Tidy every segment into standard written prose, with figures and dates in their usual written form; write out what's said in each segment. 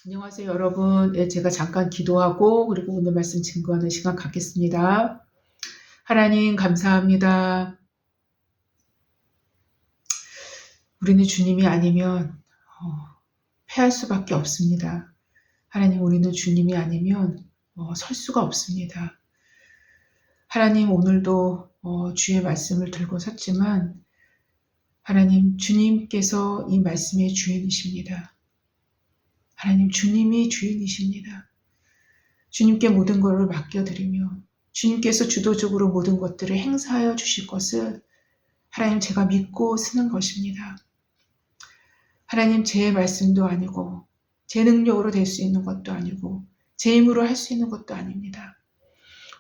안녕하세요, 여러분. 제가 잠깐 기도하고 그리고 오늘 말씀 증거하는 시간 갖겠습니다. 하나님 감사합니다. 우리는 주님이 아니면 패할 수밖에 없습니다. 하나님, 우리는 주님이 아니면 설 수가 없습니다. 하나님, 오늘도 주의 말씀을 들고 섰지만 하나님, 주님께서 이 말씀의 주인이십니다. 하나님, 주님이 주인이십니다. 주님께 모든 것을 맡겨드리며 주님께서 주도적으로 모든 것들을 행사하여 주실 것을 하나님 제가 믿고 쓰는 것입니다. 하나님, 제 말씀도 아니고 제 능력으로 될 수 있는 것도 아니고 제 힘으로 할 수 있는 것도 아닙니다.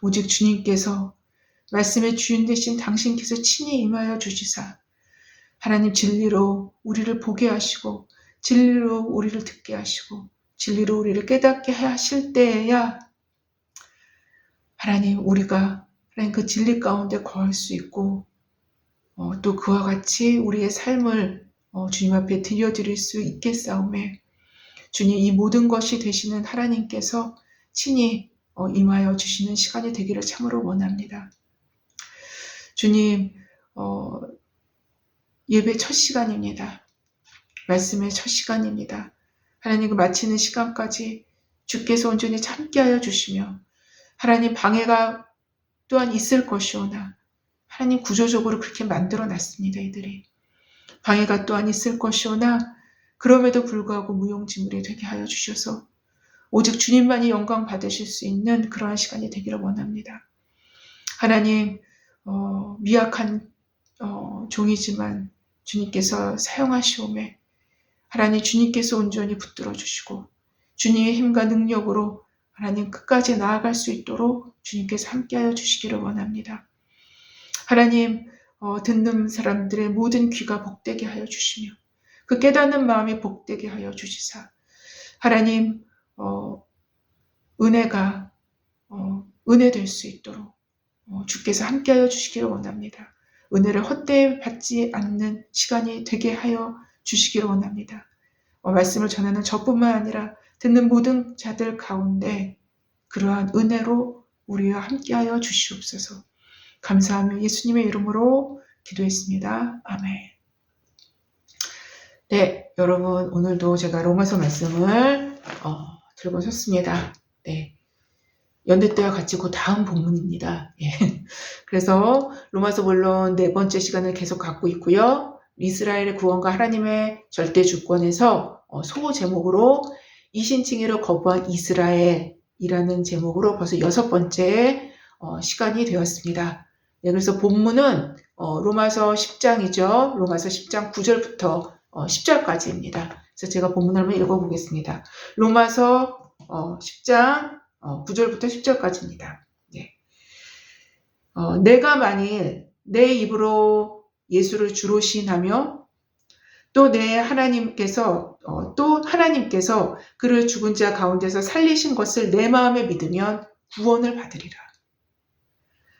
오직 주님께서 말씀의 주인 되신 당신께서 친히 임하여 주시사 하나님 진리로 우리를 보게 하시고 진리로 우리를 듣게 하시고 진리로 우리를 깨닫게 하실 때에야 하나님, 우리가 하나님 그 진리 가운데 거할 수 있고 또 그와 같이 우리의 삶을 주님 앞에 드려드릴 수 있겠사오매 주님, 이 모든 것이 되시는 하나님께서 친히 임하여 주시는 시간이 되기를 참으로 원합니다. 주님, 예배 첫 시간입니다. 말씀의 첫 시간입니다. 하나님, 그 마치는 시간까지 주께서 온전히 함께하여 주시며 하나님, 방해가 또한 있을 것이오나 하나님 구조적으로 그렇게 만들어 놨습니다. 이들이 방해가 또한 있을 것이오나 그럼에도 불구하고 무용지물이 되게 하여 주셔서 오직 주님만이 영광 받으실 수 있는 그러한 시간이 되기를 원합니다. 하나님, 미약한 종이지만 주님께서 사용하시오매 하나님, 주님께서 온전히 붙들어 주시고 주님의 힘과 능력으로 하나님 끝까지 나아갈 수 있도록 주님께서 함께하여 주시기를 원합니다. 하나님, 듣는 사람들의 모든 귀가 복되게 하여 주시며 그 깨닫는 마음이 복되게 하여 주시사 하나님, 은혜가 은혜 될 수 있도록 주께서 함께하여 주시기를 원합니다. 은혜를 헛되이 받지 않는 시간이 되게 하여 주시기를 원합니다. 말씀을 전하는 저뿐만 아니라 듣는 모든 자들 가운데 그러한 은혜로 우리와 함께하여 주시옵소서. 감사하며 예수님의 이름으로 기도했습니다. 아멘. 네, 여러분, 오늘도 제가 로마서 말씀을 들고 섰습니다. 네, 연대 때와 같이 그 다음 본문입니다. 예. 그래서 로마서 물론 네 번째 시간을 계속 갖고 있고요. 이스라엘의 구원과 하나님의 절대 주권에서 소 제목으로 이신칭의를 거부한 이스라엘이라는 제목으로 벌써 6번째 시간이 되었습니다. 네, 그래서 본문은 로마서 10장이죠. 로마서 10장 9절부터 10절까지입니다. 그래서 제가 본문을 한번 읽어보겠습니다. 로마서 10장 9절부터 10절까지입니다. 네. 내가 만일 내 입으로 예수를 주로 시인하며 또 하나님께서 그를 죽은 자 가운데서 살리신 것을 내 마음에 믿으면 구원을 받으리라.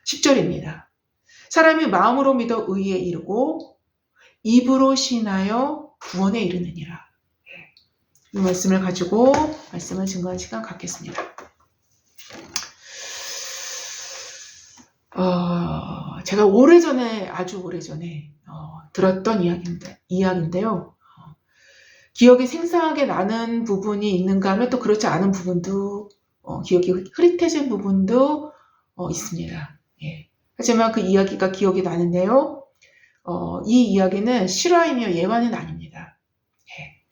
10절입니다. 사람이 마음으로 믿어 의에 이르고 입으로 시인하여 구원에 이르느니라. 이 말씀을 가지고 말씀을 증거한 시간 갖겠습니다. 제가 아주 오래전에 들었던 이야기인데요. 기억이 생생하게 나는 부분이 있는가 하면 또 그렇지 않은 부분도 기억이 흐릿해진 부분도 있습니다. 예. 하지만 그 이야기가 기억이 나는데요. 이 이야기는 실화이며 예화는 아닙니다. 예.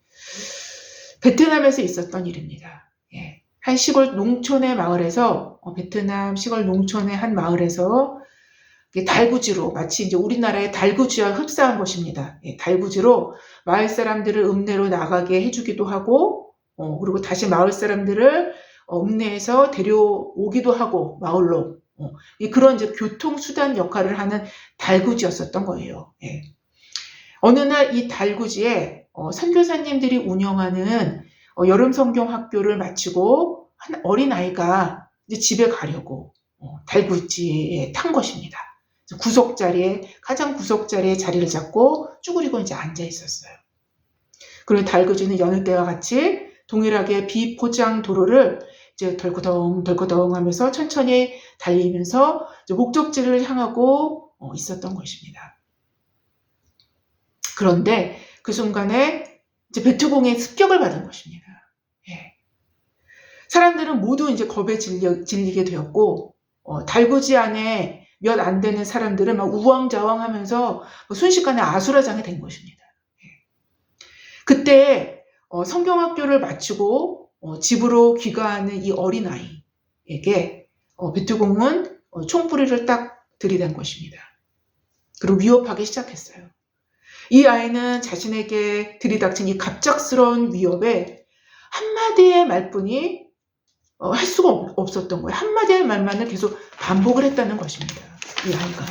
베트남에서 있었던 일입니다. 예. 한 시골 농촌의 마을에서 베트남 시골 농촌의 한 마을에서 달구지로 마치 이제 우리나라의 달구지와 흡사한 것입니다. 예, 달구지로 마을 사람들을 읍내로 나가게 해주기도 하고 그리고 다시 마을 사람들을 읍내에서 데려오기도 하고 마을로 그런 이제 교통수단 역할을 하는 달구지였었던 거예요. 예. 어느 날 이 달구지에 선교사님들이 운영하는 여름 성경 학교를 마치고 한 어린아이가 이제 집에 가려고 달구지에 탄 것입니다. 가장 구석자리에 자리를 잡고 쭈그리고 이제 앉아 있었어요. 그리고 달구지는 여느 때와 같이 동일하게 비포장 도로를 이제 덜커덩 하면서 천천히 달리면서 이제 목적지를 향하고 있었던 것입니다. 그런데 그 순간에 이제 베트공의 습격을 받은 것입니다. 예. 사람들은 모두 이제 겁에 질리게 되었고, 달구지 안에 몇 안 되는 사람들은 막 우왕좌왕하면서 순식간에 아수라장이 된 것입니다. 예. 그때 성경학교를 마치고 집으로 귀가하는 이 어린아이에게 베트공은 총부리를 딱 들이댄 것입니다. 그리고 위협하기 시작했어요. 이 아이는 자신에게 들이닥친 이 갑작스러운 위협에 한마디의 말뿐이 할 수가 없었던 거예요. 한마디의 말만을 계속 반복을 했다는 것입니다. 이 아이가.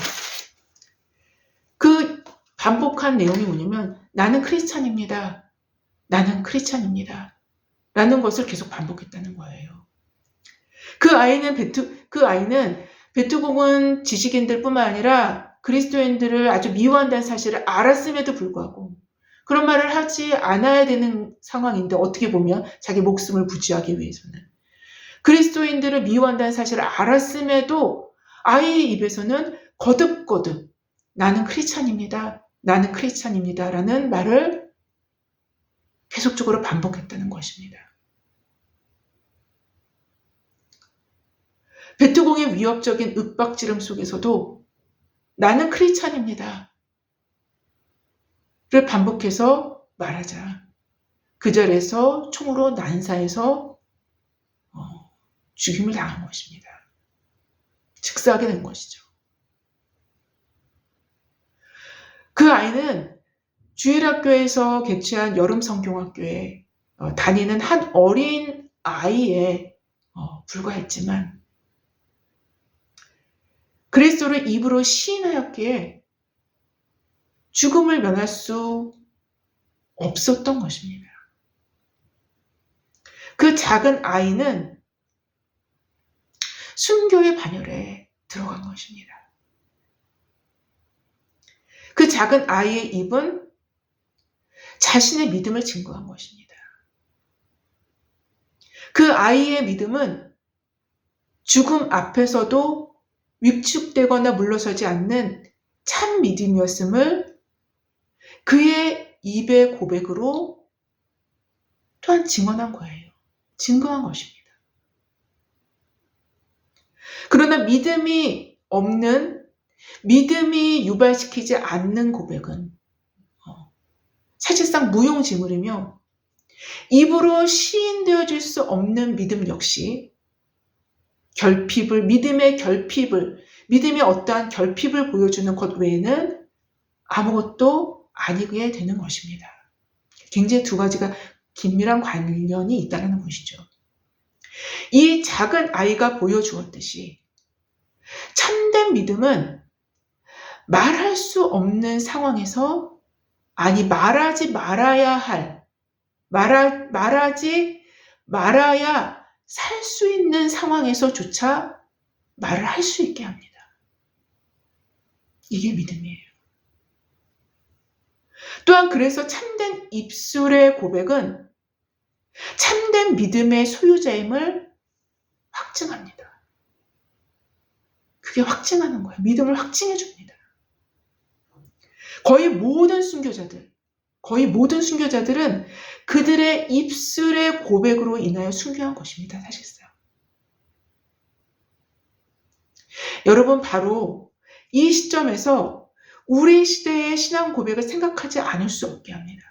그 반복한 내용이 뭐냐면 나는 크리스찬입니다. 나는 크리스찬입니다. 라는 것을 계속 반복했다는 거예요. 그 아이는 베트공은 지식인들 뿐만 아니라 그리스도인들을 아주 미워한다는 사실을 알았음에도 불구하고 그런 말을 하지 않아야 되는 상황인데 어떻게 보면 자기 목숨을 부지하기 위해서는 그리스도인들을 미워한다는 사실을 알았음에도 아이의 입에서는 거듭거듭 나는 크리스찬입니다. 나는 크리스찬입니다. 라는 말을 계속적으로 반복했다는 것입니다. 베트공의 위협적인 윽박지름 속에서도 나는 크리스찬입니다. 를 반복해서 말하자. 그 자리에서 총으로 난사해서 죽임을 당한 것입니다. 즉사하게 된 것이죠. 그 아이는 주일학교에서 개최한 여름성경학교에 다니는 한 어린 아이에 불과했지만 그리스도를 입으로 시인하였기에 죽음을 면할 수 없었던 것입니다. 그 작은 아이는 순교의 반열에 들어간 것입니다. 그 작은 아이의 입은 자신의 믿음을 증거한 것입니다. 그 아이의 믿음은 죽음 앞에서도 위축되거나 물러서지 않는 참 믿음이었음을 그의 입의 고백으로 또한 증언한 거예요. 증거한 것입니다. 그러나 믿음이 없는, 믿음이 유발시키지 않는 고백은 사실상 무용지물이며 입으로 시인되어질 수 없는 믿음 역시 믿음의 어떠한 결핍을 보여주는 것 외에는 아무것도 아니게 되는 것입니다. 굉장히 두 가지가 긴밀한 관련이 있다는 것이죠. 이 작은 아이가 보여주었듯이 참된 믿음은 말할 수 없는 상황에서 말하지 말아야 살 수 있는 상황에서조차 말을 할 수 있게 합니다. 이게 믿음이에요. 또한 그래서 참된 입술의 고백은 참된 믿음의 소유자임을 확증합니다. 그게 확증하는 거예요. 믿음을 확증해 줍니다. 거의 모든 순교자들은 그들의 입술의 고백으로 인하여 순교한 것입니다. 사실상. 여러분 바로 이 시점에서 우리 시대의 신앙 고백을 생각하지 않을 수 없게 합니다.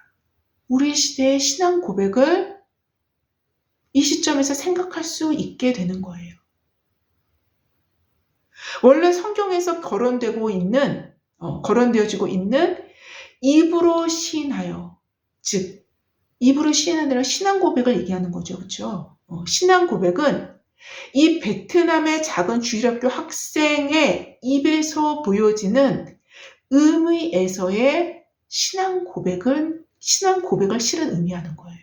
우리 시대의 신앙 고백을 이 시점에서 생각할 수 있게 되는 거예요. 원래 성경에서 거론되어지고 있는 입으로 시인하여, 즉 입으로 시인하는 신앙 고백을 얘기하는 거죠. 그렇죠? 신앙 고백은 이 베트남의 작은 주일학교 학생의 입에서 보여지는 의미에서의 신앙 고백을 실은 의미하는 거예요.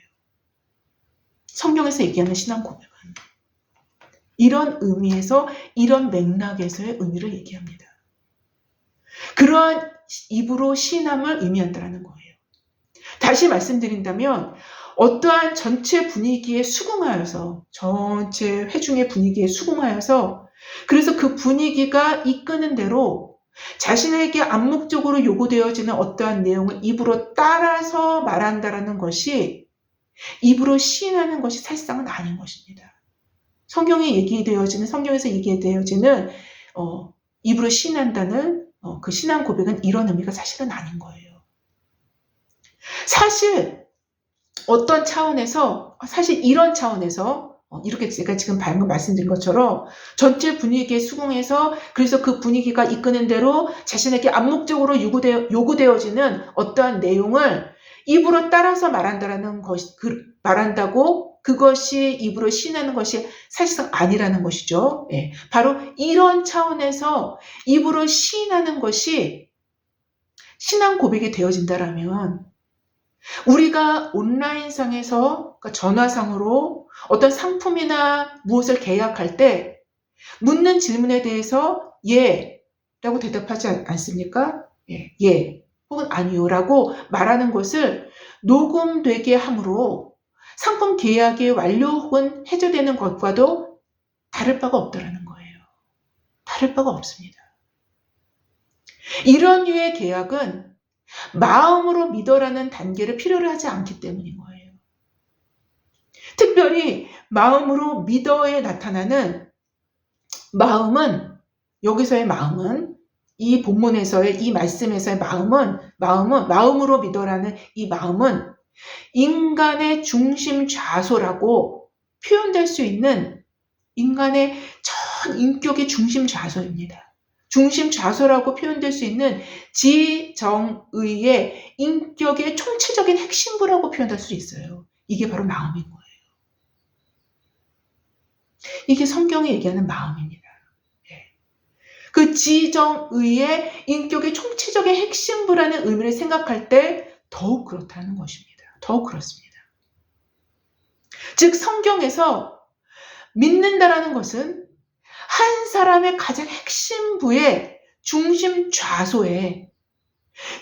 성경에서 얘기하는 신앙 고백은 이런 의미에서, 이런 맥락에서의 의미를 얘기합니다. 그러한 입으로 시인함을 의미한다는 거예요. 다시 말씀드린다면 어떠한 전체 분위기에 수긍하여서, 전체 회중의 분위기에 수긍하여서, 그래서 그 분위기가 이끄는 대로 자신에게 암묵적으로 요구되어지는 어떠한 내용을 입으로 따라서 말한다라는 것이, 입으로 시인하는 것이 사실상은 아닌 것입니다. 성경에서 얘기되어지는 입으로 시인한다는 그 신앙 고백은 이런 의미가 사실은 아닌 거예요. 사실 이런 차원에서 이렇게 제가 지금 방금 말씀드린 것처럼 전체 분위기에 수긍해서, 그래서 그 분위기가 이끄는 대로 자신에게 암묵적으로 요구되어지는 어떠한 내용을 입으로 따라서 말한다고 그것이 입으로 시인하는 것이 사실상 아니라는 것이죠. 예, 바로 이런 차원에서 입으로 시인하는 것이 신앙 고백이 되어진다라면, 우리가 온라인상에서, 그러니까 전화상으로 어떤 상품이나 무엇을 계약할 때 묻는 질문에 대해서 예 라고 대답하지 않습니까? 예 혹은 아니요라고 말하는 것을 녹음되게 함으로 상품 계약이 완료 혹은 해제되는 것과도 다를 바가 없다라는 거예요. 다를 바가 없습니다. 이런 류의 계약은 마음으로 믿어라는 단계를 필요로 하지 않기 때문인 거예요. 특별히 마음으로 믿어에 나타나는 여기서의 마음은, 이 본문에서의 이 말씀에서의 마음으로 믿어라는 이 마음은 인간의 중심 좌소라고 표현될 수 있는 인간의 전 인격의 중심 좌소입니다. 중심 좌소라고 표현될 수 있는 지정의의 인격의 총체적인 핵심부라고 표현할 수 있어요. 이게 바로 마음인 거예요. 이게 성경이 얘기하는 마음입니다. 그 지정의의 인격의 총체적인 핵심부라는 의미를 생각할 때 더욱 그렇다는 것입니다. 더욱 그렇습니다. 즉 성경에서 믿는다라는 것은 한 사람의 가장 핵심부의 중심 좌소에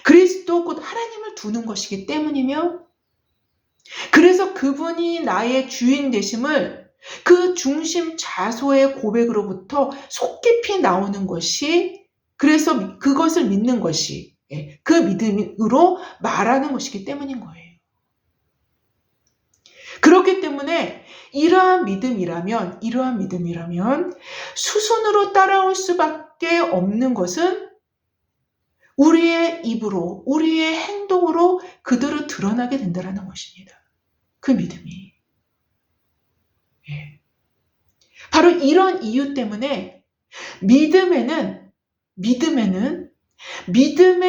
그리스도 곧 하나님을 두는 것이기 때문이며, 그래서 그분이 나의 주인 되심을 그 중심 좌소의 고백으로부터 속 깊이 나오는 것이, 그래서 그것을 믿는 것이 그 믿음으로 말하는 것이기 때문인 거예요. 그렇기 때문에 이러한 믿음이라면 수순으로 따라올 수밖에 없는 것은 우리의 입으로, 우리의 행동으로 그대로 드러나게 된다는 것입니다. 그 믿음이. 바로 이런 이유 때문에 믿음의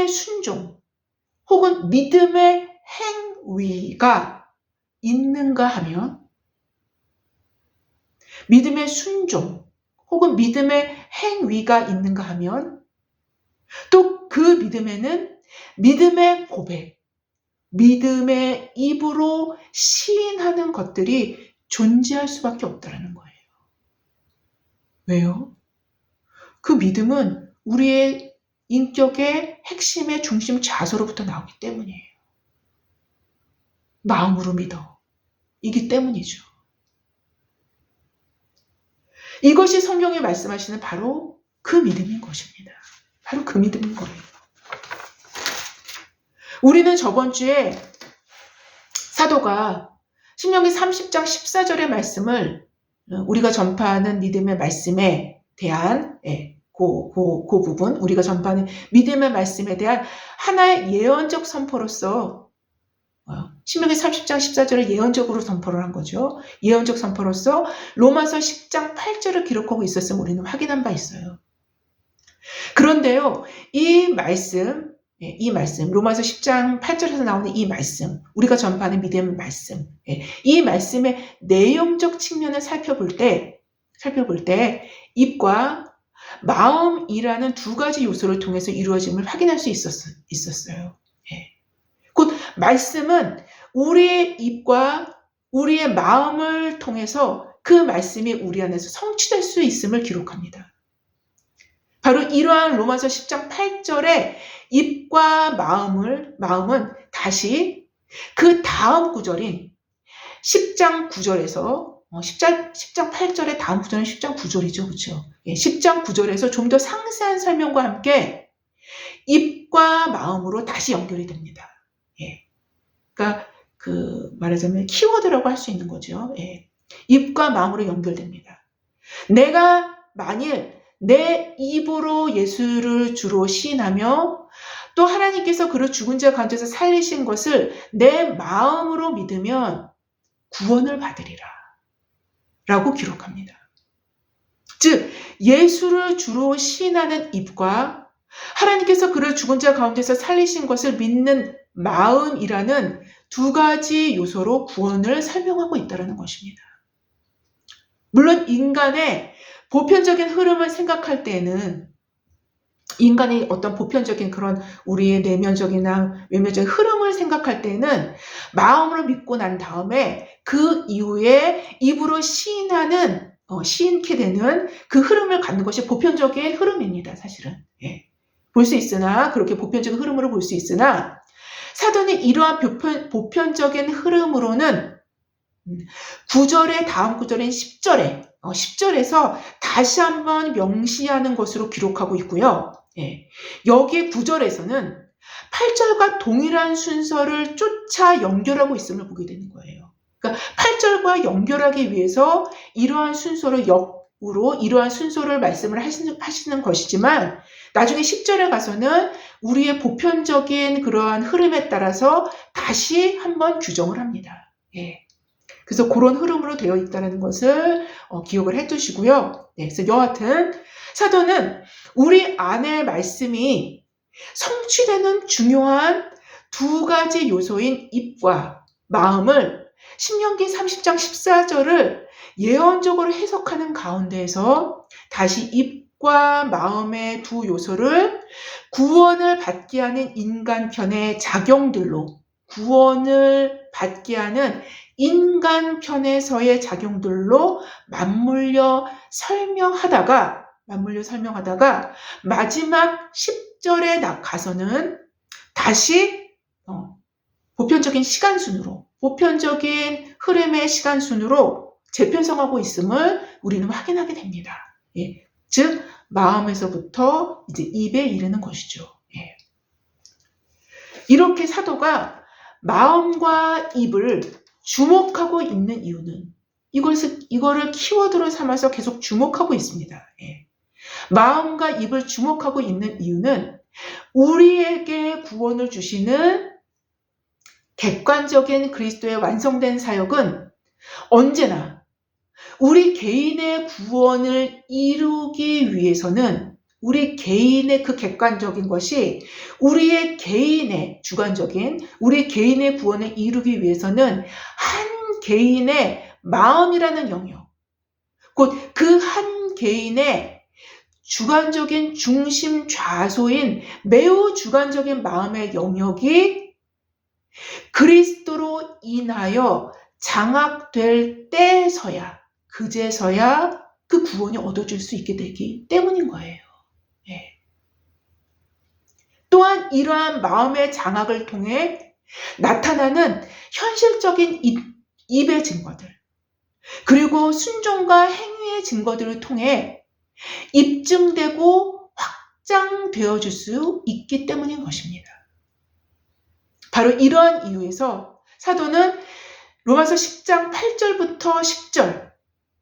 순종 혹은 믿음의 행위가 있는가 하면, 믿음의 순종 혹은 믿음의 행위가 있는가 하면, 또 그 믿음에는 믿음의 고백, 믿음의 입으로 시인하는 것들이 존재할 수밖에 없다는 거예요. 왜요? 그 믿음은 우리의 인격의 핵심의 중심 좌소로부터 나오기 때문이에요. 마음으로 믿어. 이기 때문이죠. 이것이 성경이 말씀하시는 바로 그 믿음인 것입니다. 바로 그 믿음인 거예요. 우리는 저번 주에 사도가 신명기 30장 14절의 말씀을, 우리가 전파하는 믿음의 말씀에 대한 그 부분, 우리가 전파하는 믿음의 말씀에 대한 하나의 예언적 선포로서, 신명기 30장 14절을 예언적으로 선포를 한 거죠. 예언적 선포로서 로마서 10장 8절을 기록하고 있었음을 우리는 확인한 바 있어요. 그런데요, 이 말씀, 로마서 10장 8절에서 나오는 이 말씀, 우리가 전파하는 믿음의 말씀, 이 말씀의 내용적 측면을 살펴볼 때 입과 마음이라는 두 가지 요소를 통해서 이루어짐을 확인할 수 있었어요. 곧 말씀은 우리의 입과 우리의 마음을 통해서 그 말씀이 우리 안에서 성취될 수 있음을 기록합니다. 바로 이러한 로마서 10장 8절의 입과 마음은 다시 그 다음 구절인 10장 9절에서 10장 8절의 다음 구절은 10장 9절이죠. 그렇죠? 10장 9절에서 좀 더 상세한 설명과 함께 입과 마음으로 다시 연결이 됩니다. 그러니까 말하자면 키워드라고 할 수 있는 거죠. 입과 마음으로 연결됩니다. 내가 만일 내 입으로 예수를 주로 시인하며 또 하나님께서 그를 죽은 자 가운데서 살리신 것을 내 마음으로 믿으면 구원을 받으리라 라고 기록합니다. 즉 예수를 주로 시인하는 입과 하나님께서 그를 죽은 자 가운데서 살리신 것을 믿는 마음이라는 두 가지 요소로 구원을 설명하고 있다는 것입니다. 물론 인간의 보편적인 흐름을 생각할 때에는 인간의 어떤 보편적인 그런 우리의 내면적이나 외면적인 흐름을 생각할 때는 마음으로 믿고 난 다음에 그 이후에 입으로 시인케 되는 그 흐름을 갖는 것이 보편적인 흐름입니다. 사실은. 볼 수 있으나 그렇게 보편적인 흐름으로 볼 수 있으나 사도는 이러한 보편적인 흐름으로는 9절의 다음 구절인 10절에서 다시 한번 명시하는 것으로 기록하고 있고요. 여기 9절에서는 8절과 동일한 순서를 쫓아 연결하고 있음을 보게 되는 거예요. 그러니까 8절과 연결하기 위해서 이러한 역으로 이러한 순서를 말씀을 하시는 것이지만 나중에 10절에 가서는 우리의 보편적인 그러한 흐름에 따라서 다시 한번 규정을 합니다. 그래서 그런 흐름으로 되어 있다는 것을 기억을 해두시고요. 그래서 여하튼 사도는 우리 안의 말씀이 성취되는 중요한 두 가지 요소인 입과 마음을 신명기 30장 14절을 예언적으로 해석하는 가운데에서 다시 입과 마음의 두 요소를 구원을 받게 하는 인간 편의 작용들로 구원을 받게 하는 인간 편에서의 작용들로 맞물려 설명하다가 마지막 10절에 가서는 다시 보편적인 시간순으로 보편적인 흐름의 시간순으로 재편성하고 있음을 우리는 확인하게 됩니다. 즉 마음에서부터 이제 입에 이르는 것이죠. 이렇게 사도가 마음과 입을 주목하고 있는 이유는 이거를 키워드로 삼아서 계속 주목하고 있습니다. 마음과 입을 주목하고 있는 이유는 우리에게 구원을 주시는 객관적인 그리스도의 완성된 사역은 언제나 우리 개인의 구원을 이루기 위해서는 우리 개인의 그 객관적인 것이 우리의 개인의 주관적인 우리 개인의 구원을 이루기 위해서는 한 개인의 마음이라는 영역, 곧 그 한 개인의 주관적인 중심 좌소인 매우 주관적인 마음의 영역이 그리스도로 인하여 장악될 때서야 그제서야 그 구원이 얻어질 수 있게 되기 때문인 거예요. 또한 이러한 마음의 장악을 통해 나타나는 현실적인 입의 증거들 그리고 순종과 행위의 증거들을 통해 입증되고 확장되어질 수 있기 때문인 것입니다. 바로 이러한 이유에서 사도는 로마서 10장 8절부터 10절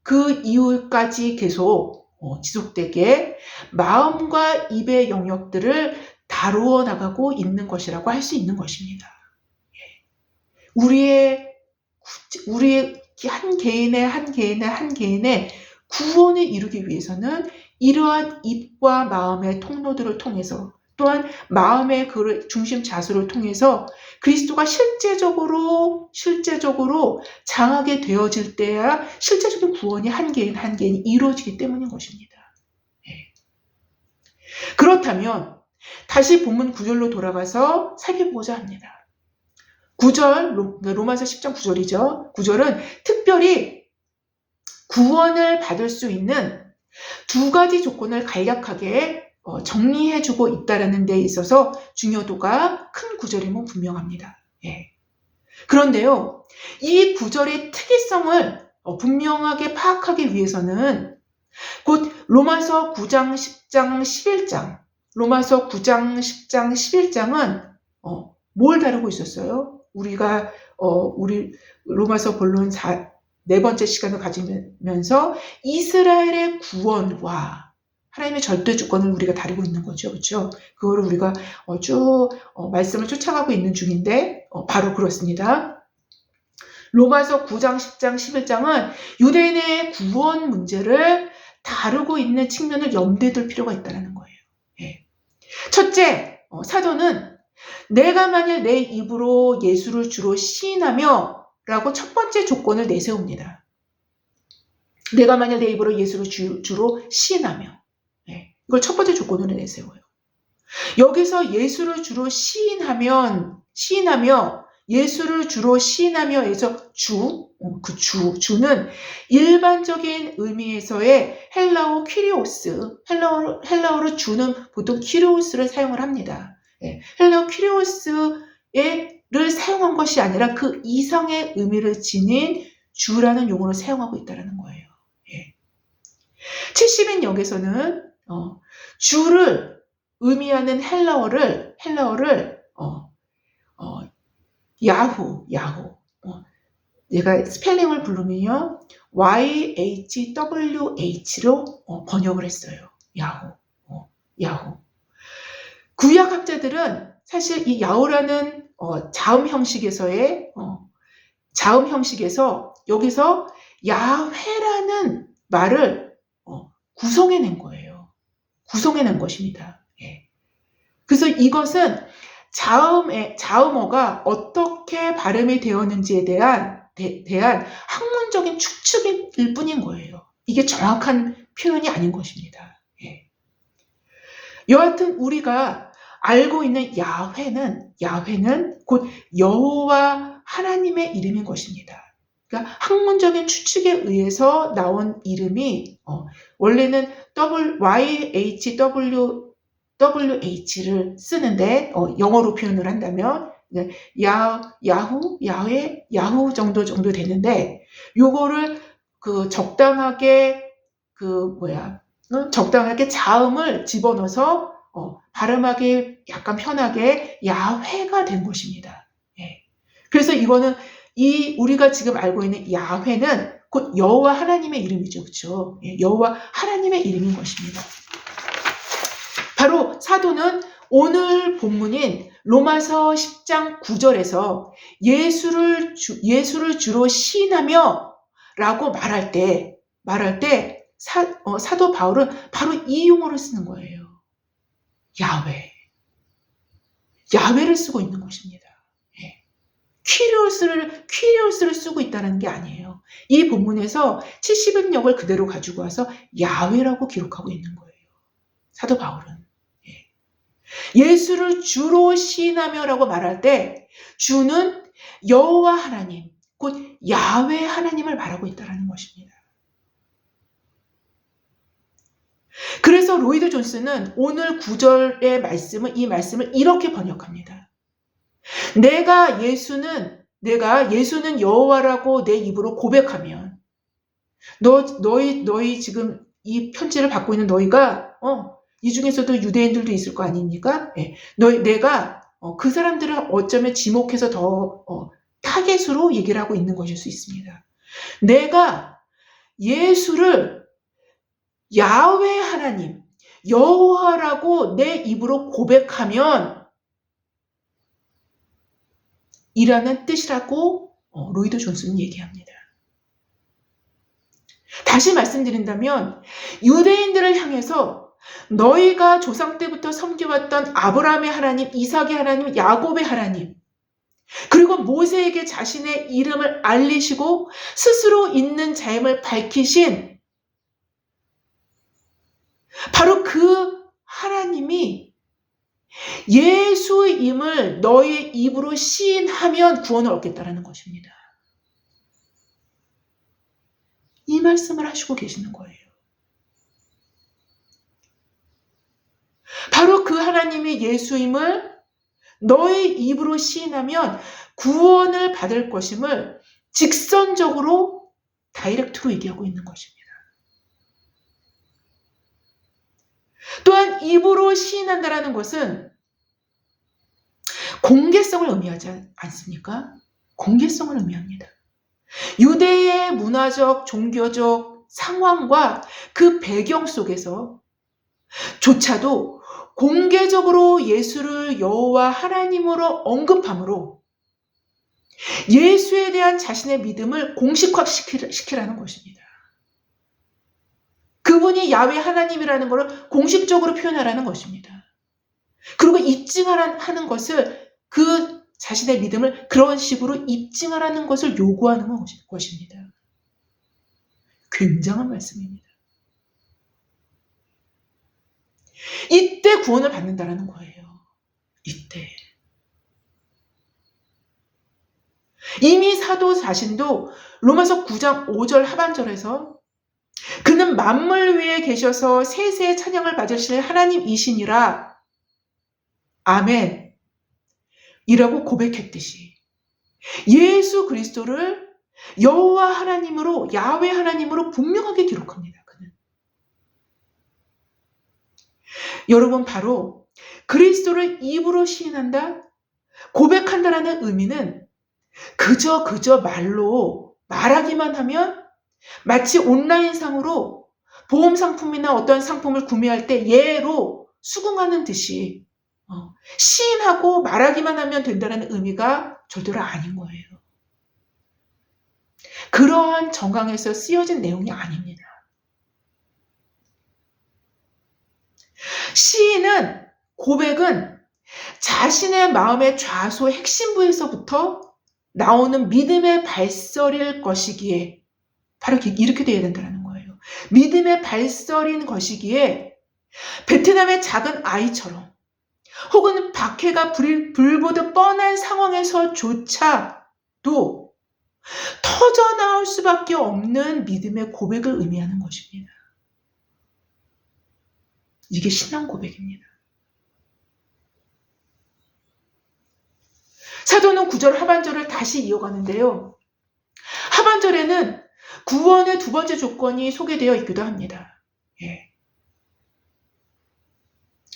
그 이후까지 계속 지속되게 마음과 입의 영역들을 다루어 나가고 있는 것이라고 할 수 있는 것입니다. 우리의 한 개인의 구원을 이루기 위해서는 이러한 입과 마음의 통로들을 통해서 또한 마음의 그 중심 자수를 통해서 그리스도가 실제적으로 장하게 되어질 때야 실제적인 구원이 한 개인이 이루어지기 때문인 것입니다. 그렇다면 다시 본문 9절로 돌아가서 살펴보고자 합니다. 9절, 로마서 10장 9절이죠. 9절은 특별히 구원을 받을 수 있는 두 가지 조건을 간략하게 정리해주고 있다는 데 있어서 중요도가 큰 구절임은 분명합니다. 그런데요, 이 구절의 특이성을 분명하게 파악하기 위해서는 곧 로마서 9장, 10장, 11장, 로마서 9장, 10장, 11장은 뭘 다루고 있었어요? 우리 로마서 본론 네 번째 시간을 가지면서 이스라엘의 구원과 하나님의 절대 주권을 우리가 다루고 있는 거죠. 그렇죠? 그거를 우리가 쭉 말씀을 쫓아가고 있는 중인데 바로 그렇습니다. 로마서 9장, 10장, 11장은 유대인의 구원 문제를 다루고 있는 측면을 염두에 둘 필요가 있다는 거예요. 예. 첫째, 사도는 내가 만일 내 입으로 예수를 주로 시인하며 라고 첫 번째 조건을 내세웁니다. 내가 만일 내 입으로 예수를 주로 시인하며, 이걸 첫 번째 조건으로 내세워요. 여기서 예수를 주로 시인하며, 예수를 주로 시인하며에서 주는 일반적인 의미에서의 헬라어 퀴리오스, 헬라어로 주는 보통 퀴리오스를 사용을 합니다. 헬라어 퀴리오스를 사용한 것이 아니라 그 이상의 의미를 지닌 주라는 용어를 사용하고 있다는 거예요. 70인역에서는 주를 의미하는 헬라어를 야후. 얘가 스펠링을 부르면요, YHWH로 번역을 했어요. 야후. 구약학자들은 사실 이 야후라는 자음 형식에서 여기서 야훼라는 말을 구성해낸 거예요. 구성해낸 것입니다. 그래서 이것은 자음어가 어떻게 발음이 되었는지에 대한 학문적인 추측일 뿐인 거예요. 이게 정확한 표현이 아닌 것입니다. 여하튼 우리가 알고 있는 야훼는 곧 여호와 하나님의 이름인 것입니다. 그러니까 학문적인 추측에 의해서 나온 이름이 원래는 YHWH를 쓰는데 영어로 표현을 한다면 야후 정도 되는데 요거를 적당하게 자음을 집어넣어서 발음하기 약간 편하게 야훼가 된 것입니다. 그래서 이거는 우리가 지금 알고 있는 야훼는 곧 여호와 하나님의 이름이죠. 그렇죠? 여호와 하나님의 이름인 것입니다. 바로 사도는 오늘 본문인 로마서 10장 9절에서 예수를 주로 시인하며 라고 말할 때 사도 바울은 바로 이 용어를 쓰는 거예요. 야훼를 쓰고 있는 것입니다. 퀴리오스를 쓰고 있다는 게 아니에요. 이 본문에서 70인역을 그대로 가지고 와서 야훼라고 기록하고 있는 거예요. 사도 바울은. 예수를 주로 시인하며라고 말할 때 주는 여호와 하나님, 곧 야훼 하나님을 말하고 있다는 것입니다. 그래서 로이드 존스는 오늘 9절의 이 말씀을 이렇게 번역합니다. 내가 예수는 여호와라고 내 입으로 고백하면 너희 지금 이 편지를 받고 있는 너희가 이 중에서도 유대인들도 있을 거 아닙니까? 내가 그 사람들을 어쩌면 지목해서 더 타겟으로 얘기를 하고 있는 것일 수 있습니다. 내가 예수를 야훼 하나님, 여호와라고 내 입으로 고백하면 이라는 뜻이라고 로이드 존슨은 얘기합니다. 다시 말씀드린다면 유대인들을 향해서 너희가 조상 때부터 섬겨왔던 아브라함의 하나님, 이삭의 하나님, 야곱의 하나님, 그리고 모세에게 자신의 이름을 알리시고 스스로 있는 자임을 밝히신 바로 그 하나님이 예수임을 너의 입으로 시인하면 구원을 얻겠다라는 것입니다. 이 말씀을 하시고 계시는 거예요. 바로 그 하나님이 예수임을 너의 입으로 시인하면 구원을 받을 것임을 직선적으로 다이렉트로 얘기하고 있는 것입니다. 또한 입으로 시인한다라는 것은 공개성을 의미하지 않습니까? 공개성을 의미합니다. 유대의 문화적, 종교적 상황과 그 배경 속에서 조차도 공개적으로 예수를 여호와 하나님으로 언급함으로 예수에 대한 자신의 믿음을 공식화시키라는 것입니다. 그분이 야훼 하나님이라는 것을 공식적으로 표현하라는 것입니다. 그리고 입증하라는 것을 그 자신의 믿음을 그런 식으로 입증하라는 것을 요구하는 것입니다. 굉장한 말씀입니다. 이때 구원을 받는다라는 거예요. 이때. 이미 사도 자신도 로마서 9장 5절 하반절에서 그는 만물 위에 계셔서 세세의 찬양을 받으실 하나님이시니라. 아멘. 이라고 고백했듯이 예수 그리스도를 여호와 하나님으로, 야훼 하나님으로 분명하게 기록합니다. 그는. 여러분, 바로 그리스도를 입으로 시인한다, 고백한다라는 의미는 그저 말로 말하기만 하면 마치 온라인상으로 보험 상품이나 어떤 상품을 구매할 때 예로 수긍하는 듯이 시인하고 말하기만 하면 된다는 의미가 절대로 아닌 거예요. 그러한 정강에서 쓰여진 내용이 아닙니다. 시인은, 고백은 자신의 마음의 좌소 핵심부에서부터 나오는 믿음의 발설일 것이기에, 바로 이렇게 돼야 된다는 거예요. 믿음의 발설인 것이기에 베트남의 작은 아이처럼 혹은 박해가 불보듯 뻔한 상황에서조차도 터져나올 수밖에 없는 믿음의 고백을 의미하는 것입니다. 이게 신앙 고백입니다. 사도는 9절 하반절을 다시 이어가는데요. 하반절에는 구원의 두 번째 조건이 소개되어 있기도 합니다.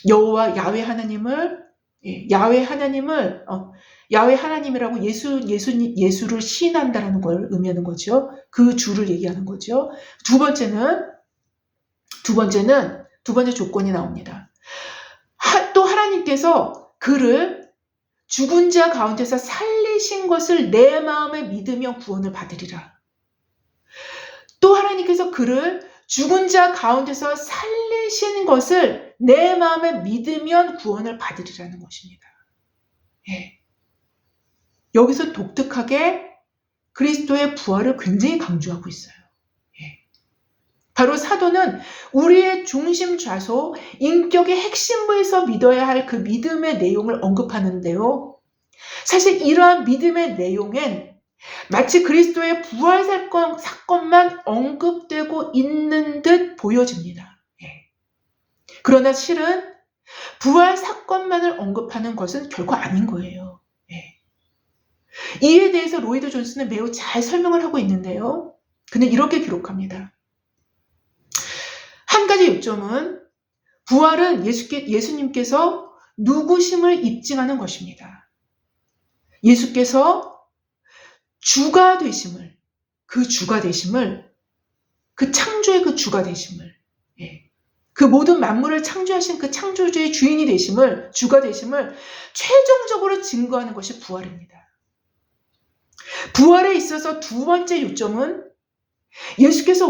여호와 야훼 하나님을, 야훼 하나님이라고 예수를 시인한다라는 걸 의미하는 거죠. 그 주를 얘기하는 거죠. 두 번째 조건이 나옵니다. 또 하나님께서 그를 죽은 자 가운데서 살리신 것을 내 마음에 믿으면 구원을 받으리라. 또 하나님께서 그를 죽은 자 가운데서 살리신 것을 내 마음에 믿으면 구원을 받으리라는 것입니다. 여기서 독특하게 그리스도의 부활을 굉장히 강조하고 있어요. 바로 사도는 우리의 중심 좌소, 인격의 핵심부에서 믿어야 할 그 믿음의 내용을 언급하는데요. 사실 이러한 믿음의 내용엔 마치 그리스도의 부활 사건만 언급되고 있는 듯 보여집니다. 그러나 실은 부활 사건만을 언급하는 것은 결코 아닌 거예요. 이에 대해서 로이드 존스는 매우 잘 설명을 하고 있는데요. 그는 이렇게 기록합니다. 한 가지 요점은 부활은 예수님께서 누구심을 입증하는 것입니다. 예수께서 주가 되심을, 그 창조의 그 주가 되심을, 그 모든 만물을 창조하신 그 창조주의 주인이 되심을, 주가 되심을 최종적으로 증거하는 것이 부활입니다. 부활에 있어서 두 번째 요점은 예수께서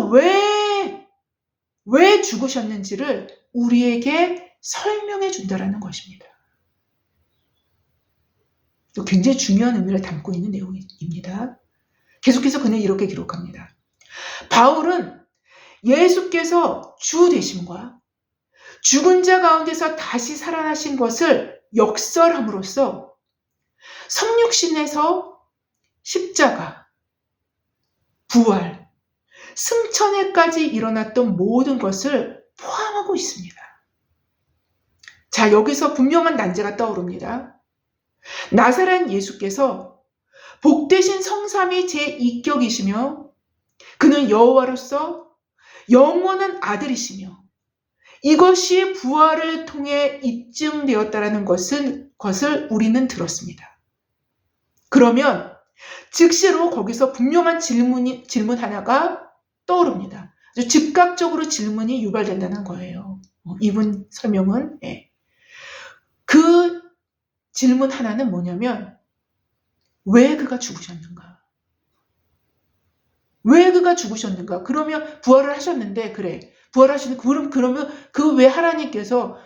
왜 죽으셨는지를 우리에게 설명해 준다라는 것입니다. 굉장히 중요한 의미를 담고 있는 내용입니다. 계속해서 그는 이렇게 기록합니다. 바울은 예수께서 주 되심과 죽은 자 가운데서 다시 살아나신 것을 역설함으로써 성육신에서 십자가, 부활, 승천에까지 일어났던 모든 것을 포함하고 있습니다. 자, 여기서 분명한 난제가 떠오릅니다. 나사렛 예수께서 복되신 성삼위 제2격이시며 그는 여호와로서 영원한 아들이시며 이것이 부활을 통해 입증되었다라는 것을 우리는 들었습니다. 그러면 즉시로 거기서 분명한 질문 하나가 떠오릅니다. 아주 즉각적으로 질문이 유발된다는 거예요. 이분 설명은. 그 질문 하나는 뭐냐면 왜 그가 죽으셨는가? 왜 그가 죽으셨는가? 그러면 부활을 하셨는데 그래. 부활하시는 그러면 그 왜 하나님께서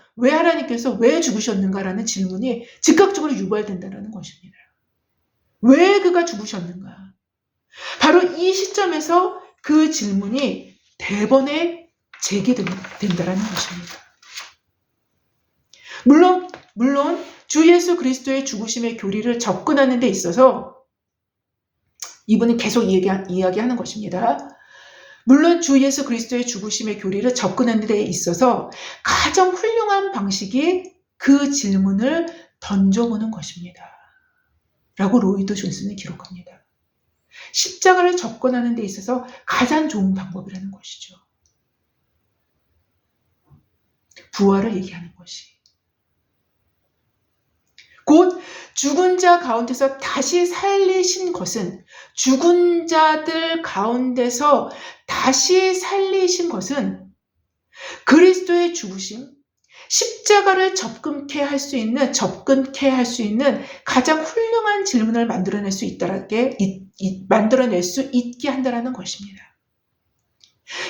왜 죽으셨는가라는 질문이 즉각적으로 유발된다는 것입니다. 왜 그가 죽으셨는가? 바로 이 시점에서 그 질문이 대번에 제기된다는 것입니다. 물론 주 예수 그리스도의 죽으심의 교리를 접근하는 데 있어서 이분은 계속 이야기하는 것입니다. 물론 주 예수 그리스도의 죽으심의 교리를 접근하는 데 있어서 가장 훌륭한 방식이 그 질문을 던져보는 것입니다. 라고 로이드 존슨은 기록합니다. 십자가를 접근하는 데 있어서 가장 좋은 방법이라는 것이죠. 부활을 얘기하는 것이. 곧 죽은 자 가운데서 다시 살리신 것은 죽은 자들 가운데서 다시 살리신 것은 그리스도의 죽으심, 십자가를 접근케 할 수 있는 가장 훌륭한 질문을 만들어낼 수 있게 한다는 것입니다.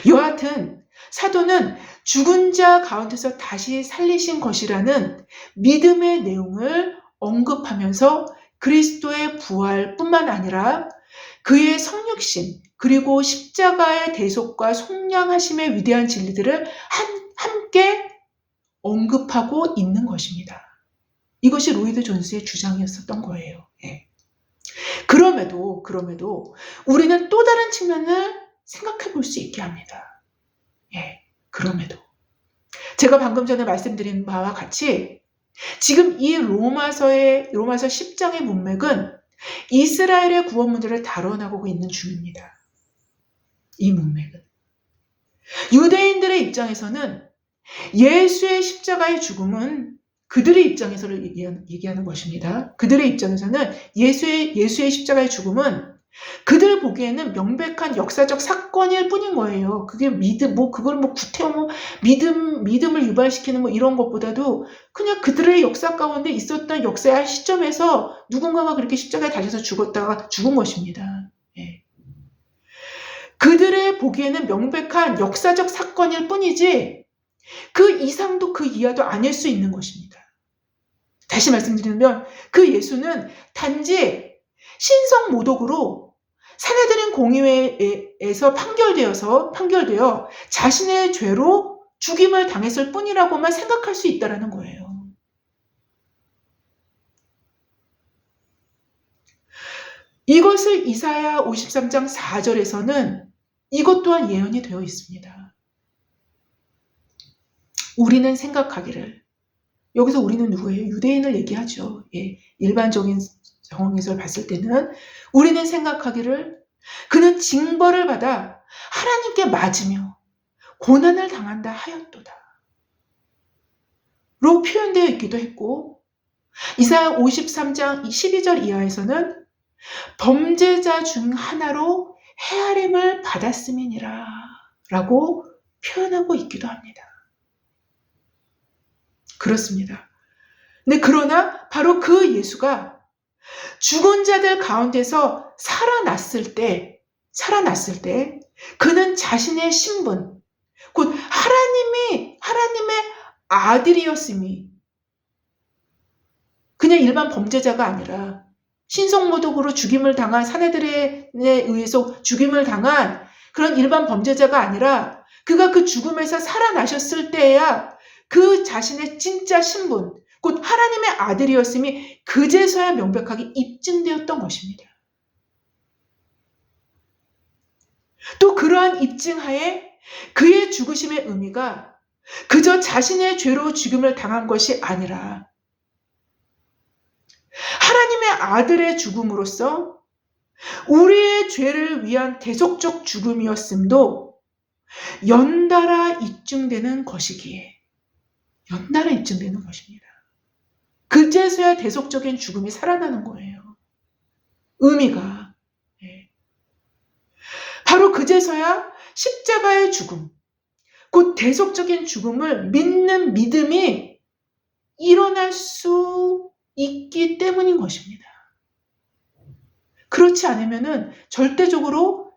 여하튼 사도는 죽은 자 가운데서 다시 살리신 것이라는 믿음의 내용을 언급하면서 그리스도의 부활뿐만 아니라 그의 성육신 그리고 십자가의 대속과 속량하심의 위대한 진리들을 함께 언급하고 있는 것입니다. 이것이 로이드 존스의 주장이었었던 거예요. 그럼에도 우리는 또 다른 측면을 생각해 볼 수 있게 합니다. 그럼에도 제가 방금 전에 말씀드린 바와 같이 지금 이 로마서 10장의 문맥은 이스라엘의 구원 문제를 다뤄나가고 있는 중입니다. 이 문맥은 유대인들의 입장에서는 예수의 십자가의 죽음은 그들의 입장에서 얘기하는 것입니다. 그들의 입장에서는 예수의 십자가의 죽음은 그들 보기에는 명백한 역사적 사건일 뿐인 거예요. 그게 그걸 구태여 믿음을 유발시키는 이런 것보다도 그냥 그들의 역사 가운데 있었던 역사의 시점에서 누군가가 그렇게 십자가에 달려서 죽었다가 죽은 것입니다. 그들의 보기에는 명백한 역사적 사건일 뿐이지 그 이상도 그 이하도 아닐 수 있는 것입니다. 다시 말씀드리면 그 예수는 단지 신성모독으로 산헤드린 공의회에서 판결되어 자신의 죄로 죽임을 당했을 뿐이라고만 생각할 수 있다는 거예요. 이것을 이사야 53장 4절에서는 이것 또한 예언이 되어 있습니다. 우리는 생각하기를, 여기서 우리는 누구예요? 유대인을 얘기하죠. 일반적인 상황에서 봤을 때는 우리는 생각하기를 그는 징벌을 받아 하나님께 맞으며 고난을 당한다 하였도다 로 표현되어 있기도 했고, 이사야 53장 12절 이하에서는 범죄자 중 하나로 헤아림을 받았음이니라 라고 표현하고 있기도 합니다. 그렇습니다. 그러나 바로 그 예수가 죽은 자들 가운데서 살아났을 때 그는 자신의 신분, 곧 하나님의 아들이었음이 그냥 일반 범죄자가 아니라 신성모독으로 죽임을 당한 산헤드린에 의해서 죽임을 당한 그런 일반 범죄자가 아니라 그가 그 죽음에서 살아나셨을 때야 그 자신의 진짜 신분, 곧 하나님의 아들이었음이 그제서야 명백하게 입증되었던 것입니다. 또 그러한 입증하에 그의 죽으심의 의미가 그저 자신의 죄로 죽임을 당한 것이 아니라 하나님의 아들의 죽음으로써 우리의 죄를 위한 대속적 죽음이었음도 연달아 입증되는 것이기에 연달아 입증되는 것입니다. 그제서야 대속적인 죽음이 살아나는 거예요. 의미가. 바로 그제서야 십자가의 죽음, 곧 대속적인 죽음을 믿는 믿음이 일어날 수 있기 때문인 것입니다. 그렇지 않으면은 절대적으로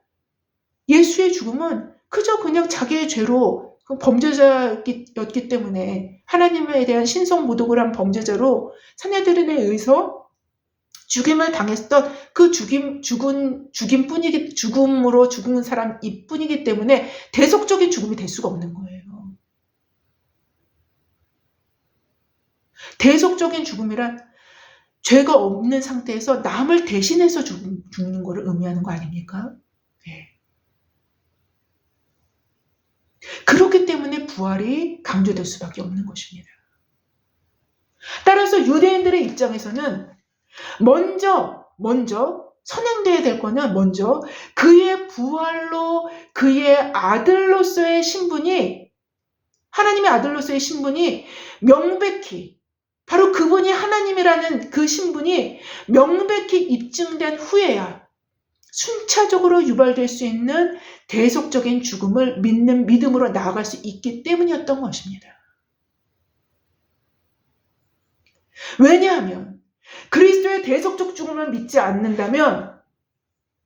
예수의 죽음은 그저 그냥 자기의 죄로 범죄자였기 때문에 하나님에 대한 신성모독을 한 범죄자로 사내들인에 의해서 죽임을 당했던 그 죽음으로 죽은 사람일 뿐이기 때문에 대속적인 죽음이 될 수가 없는 거예요. 대속적인 죽음이란 죄가 없는 상태에서 남을 대신해서 죽는 것을 의미하는 거 아닙니까? 네. 그렇기 때문에 부활이 강조될 수밖에 없는 것입니다. 따라서 유대인들의 입장에서는 먼저 선행돼야 될 거는 먼저 그의 부활로 그의 아들로서의 신분이, 하나님의 아들로서의 신분이 명백히, 바로 그분이 하나님이라는 그 신분이 명백히 입증된 후에야 순차적으로 유발될 수 있는 대속적인 죽음을 믿는 믿음으로 나아갈 수 있기 때문이었던 것입니다. 왜냐하면 그리스도의 대속적 죽음을 믿지 않는다면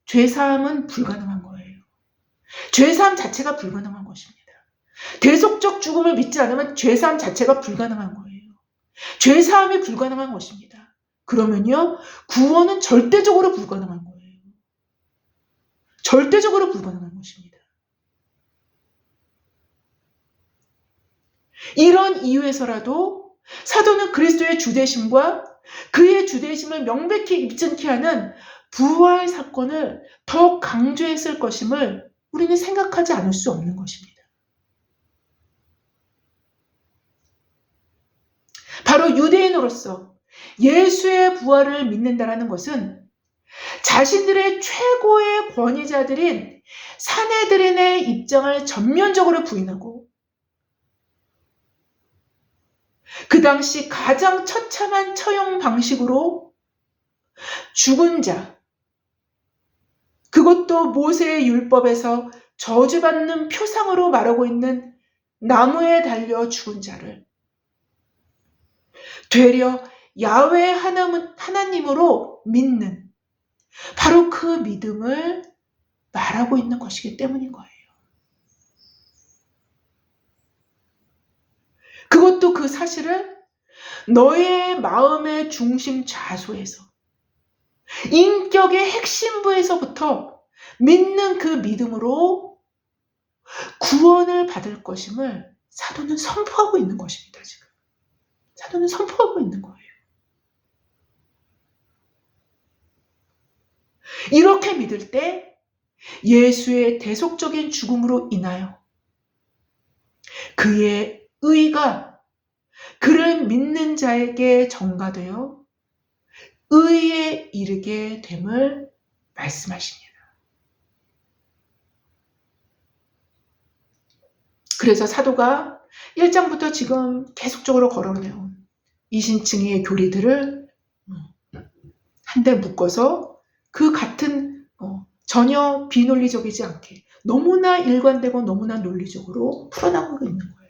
죄사함은 불가능한 거예요. 죄사함 자체가 불가능한 것입니다. 대속적 죽음을 믿지 않으면 죄사함 자체가 불가능한 거예요. 죄사함이 불가능한 것입니다. 그러면요, 구원은 절대적으로 불가능한 거예요. 절대적으로 불가능한 것입니다. 이런 이유에서라도 사도는 그리스도의 주되심과 그의 주되심을 명백히 입증케 하는 부활 사건을 더 강조했을 것임을 우리는 생각하지 않을 수 없는 것입니다. 바로 유대인으로서 예수의 부활을 믿는다라는 것은 자신들의 최고의 권위자들인 사내들인의 입장을 전면적으로 부인하고 그 당시 가장 처참한 처형 방식으로 죽은 자, 그것도 모세의 율법에서 저주받는 표상으로 말하고 있는 나무에 달려 죽은 자를 되려 야훼 하나님으로 믿는, 바로 그 믿음을 말하고 있는 것이기 때문인 거예요. 그것도 그 사실을 너의 마음의 중심 좌소에서, 인격의 핵심부에서부터 믿는 그 믿음으로 구원을 받을 것임을 사도는 선포하고 있는 것입니다. 지금 사도는 선포하고 있는 거예요. 이렇게 믿을 때 예수의 대속적인 죽음으로 인하여 그의 의가 그를 믿는 자에게 전가되어 의에 이르게 됨을 말씀하십니다. 그래서 사도가 1장부터 지금 계속적으로 거론해온 이신층의 교리들을 한데 묶어서 그 같은 전혀 비논리적이지 않게 너무나 일관되고 너무나 논리적으로 풀어나가고 있는 거예요.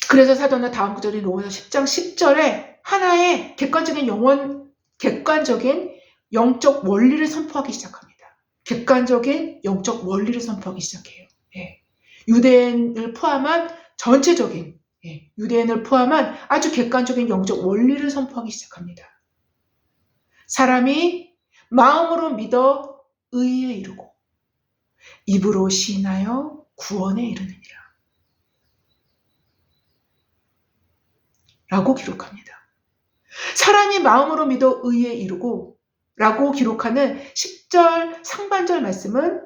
그래서 사도는 다음 구절인 로마서 10장 10절에 하나의 객관적인 영적 원리를 선포하기 시작합니다. 객관적인 영적 원리를 선포하기 시작해요. 유대인을 포함한 전체적인, 유대인을 포함한 아주 객관적인 영적 원리를 선포하기 시작합니다. 사람이 마음으로 믿어 의에 이르고 입으로 시인하여 구원에 이르느니라 라고 기록합니다. 사람이 마음으로 믿어 의에 이르고 라고 기록하는 10절 상반절 말씀은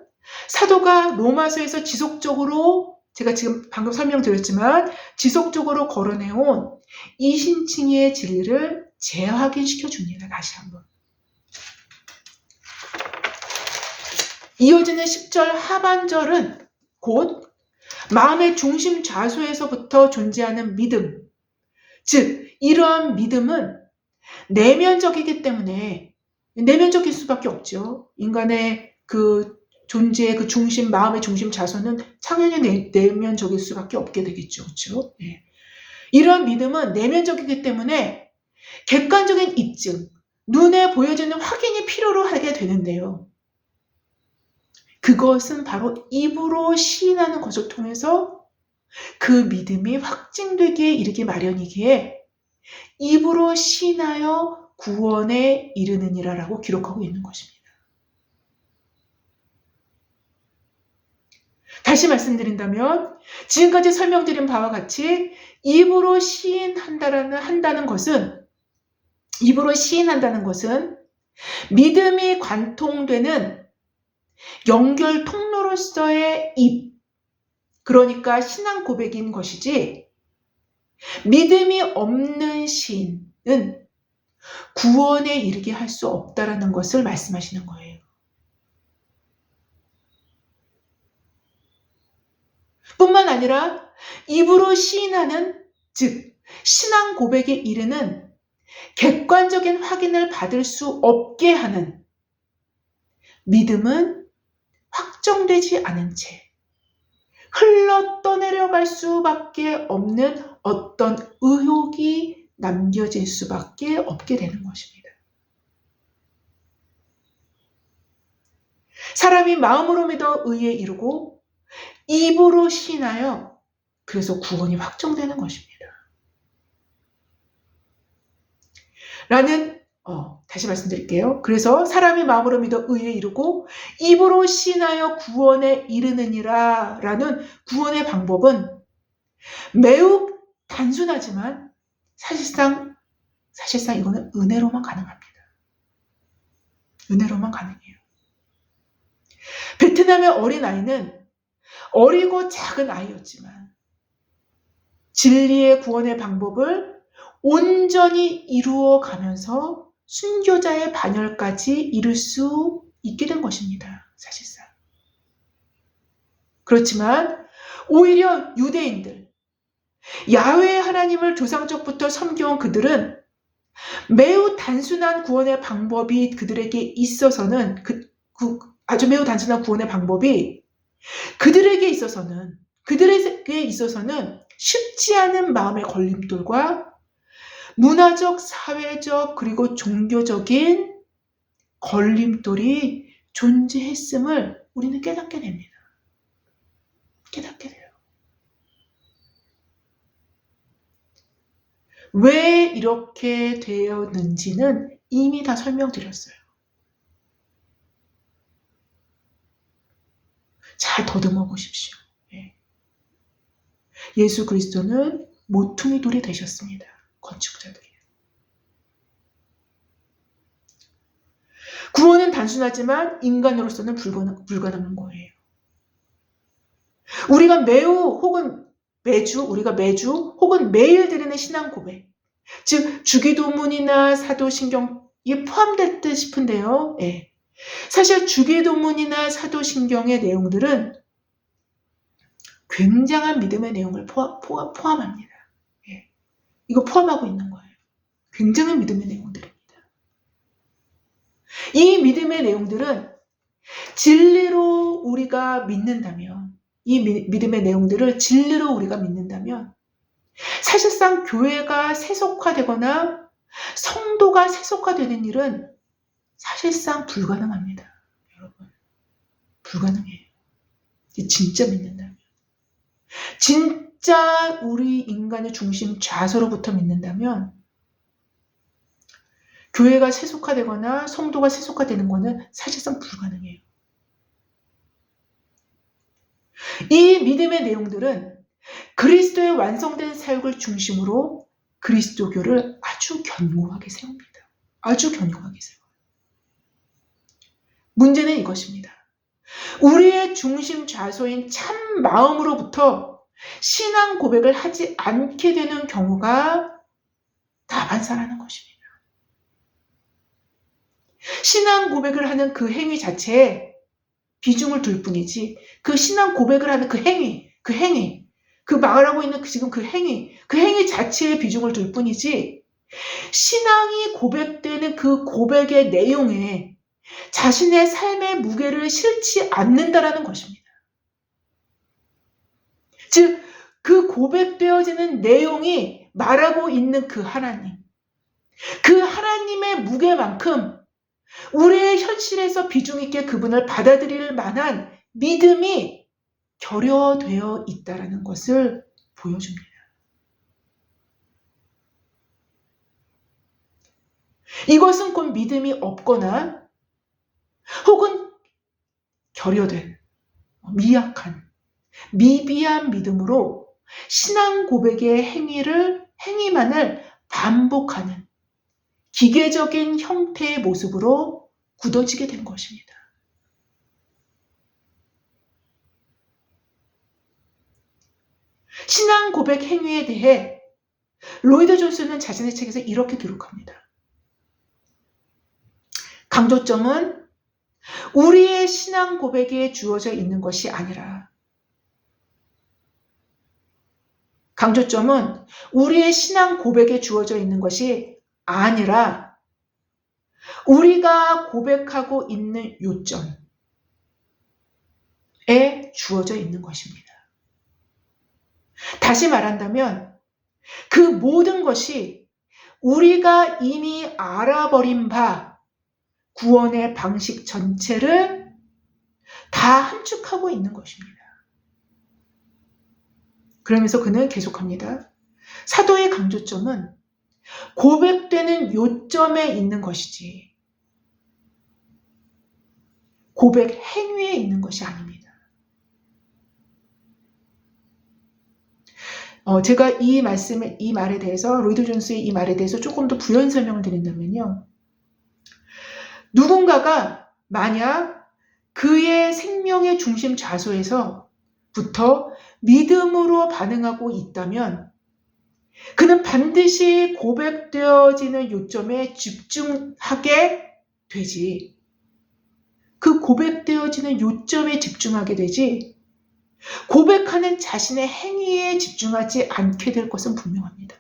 사도가 로마서에서 지속적으로 제가 지금 방금 설명드렸지만 지속적으로 거론해온 이신칭의 진리를 재확인시켜 줍니다. 다시 한번. 이어지는 10절 하반절은 곧 마음의 중심 좌소에서부터 존재하는 믿음, 즉 이러한 믿음은 내면적이기 때문에 내면적일 수밖에 없죠. 인간의 그 존재의 그 중심, 마음의 중심 좌소는 당연히 내면적일 수밖에 없게 되겠죠. 그렇죠? 네. 이러한 믿음은 내면적이기 때문에 객관적인 입증, 눈에 보여지는 확인이 필요로 하게 되는데요. 그것은 바로 입으로 시인하는 것을 통해서 그 믿음이 확증되기에 이르기 마련이기에 입으로 시인하여 구원에 이르느니라라고 기록하고 있는 것입니다. 다시 말씀드린다면 지금까지 설명드린 바와 같이 입으로 시인한다는 것은 믿음이 관통되는 연결 통로로서의 입, 그러니까 신앙 고백인 것이지 믿음이 없는 시인은 구원에 이르게 할 수 없다라는 것을 말씀하시는 거예요. 뿐만 아니라 입으로 시인하는, 즉 신앙 고백에 이르는 객관적인 확인을 받을 수 없게 하는 믿음은 확정되지 않은 채 흘러 떠내려갈 수밖에 없는 어떤 의혹이 남겨질 수밖에 없게 되는 것입니다. 사람이 마음으로 믿어 의에 이르고 입으로 시인하여 그래서 구원이 확정되는 것입니다. 다시 말씀드릴게요. 그래서 사람이 마음으로 믿어 의에 이르고 입으로 시인하여 구원에 이르느니라 라는 구원의 방법은 매우 단순하지만 사실상 이거는 은혜로만 가능합니다. 은혜로만 가능해요. 베트남의 어린아이는 어리고 작은 아이였지만 진리의 구원의 방법을 온전히 이루어 가면서 순교자의 반열까지 이룰 수 있게 된 것입니다. 사실상. 그렇지만 오히려 유대인들, 야훼 하나님을 조상적부터 섬겨온 그들은 매우 단순한 구원의 방법이 그들에게 있어서는 아주 매우 단순한 구원의 방법이 그들에게 있어서는 쉽지 않은 마음의 걸림돌과 문화적, 사회적, 그리고 종교적인 걸림돌이 존재했음을 우리는 깨닫게 됩니다. 깨닫게 돼요. 왜 이렇게 되었는지는 이미 다 설명드렸어요. 잘 더듬어 보십시오. 예수 그리스도는 모퉁이 돌이 되셨습니다. 건축자들이에요. 구원은 단순하지만 인간으로서는 불가능한 거예요. 우리가 매주 혹은 매일 드리는 신앙 고백, 즉 주기도문이나 사도신경이 포함될 듯 싶은데요. 사실 주기도문이나 사도신경의 내용들은 굉장한 믿음의 내용을 포함합니다. 이거 포함하고 있는 거예요. 굉장한 믿음의 내용들입니다. 이 믿음의 내용들은 진리로 우리가 믿는다면, 이 믿음의 내용들을 진리로 우리가 믿는다면 사실상 교회가 세속화되거나 성도가 세속화되는 일은 사실상 불가능합니다. 여러분, 불가능해요. 진짜 믿는다면. 진짜 우리 인간의 중심 좌소로부터 믿는다면 교회가 세속화되거나 성도가 세속화되는 것은 사실상 불가능해요. 이 믿음의 내용들은 그리스도의 완성된 사역을 중심으로 그리스도교를 아주 견고하게 세웁니다. 아주 견고하게 세워요. 문제는 이것입니다. 우리의 중심 좌소인 참 마음으로부터 신앙 고백을 하지 않게 되는 경우가 다반사라는 것입니다. 신앙 고백을 하는 그 행위 자체에 비중을 둘 뿐이지, 그 신앙 고백을 하는 그 행위, 그 말하고 있는 지금 그 행위 자체에 비중을 둘 뿐이지, 신앙이 고백되는 그 고백의 내용에 자신의 삶의 무게를 실지 않는다라는 것입니다. 즉, 그 고백되어지는 내용이 말하고 있는 그 하나님의 무게만큼 우리의 현실에서 비중 있게 그분을 받아들일 만한 믿음이 결여되어 있다는 것을 보여줍니다. 이것은 곧 믿음이 없거나 혹은 결여된, 미약한, 미비한 믿음으로 신앙 고백의 행위만을 반복하는 기계적인 형태의 모습으로 굳어지게 된 것입니다. 신앙 고백 행위에 대해 로이드 존슨은 자신의 책에서 이렇게 기록합니다. 강조점은 우리의 신앙 고백에 주어져 있는 것이 아니라, 강조점은 우리의 신앙 고백에 주어져 있는 것이 아니라 우리가 고백하고 있는 요점에 주어져 있는 것입니다. 다시 말한다면 그 모든 것이 우리가 이미 알아버린 바 구원의 방식 전체를 다 함축하고 있는 것입니다. 그러면서 그는 계속합니다. 사도의 강조점은 고백되는 요점에 있는 것이지 고백 행위에 있는 것이 아닙니다. 제가 이 말에 대해서, 로이드 존스의 이 말에 대해서 조금 더 부연 설명을 드린다면요. 누군가가 만약 그의 생명의 중심 좌소에서부터 믿음으로 반응하고 있다면 그는 반드시 고백되어지는 요점에 집중하게 되지, 그 고백되어지는 요점에 집중하게 되지 고백하는 자신의 행위에 집중하지 않게 될 것은 분명합니다.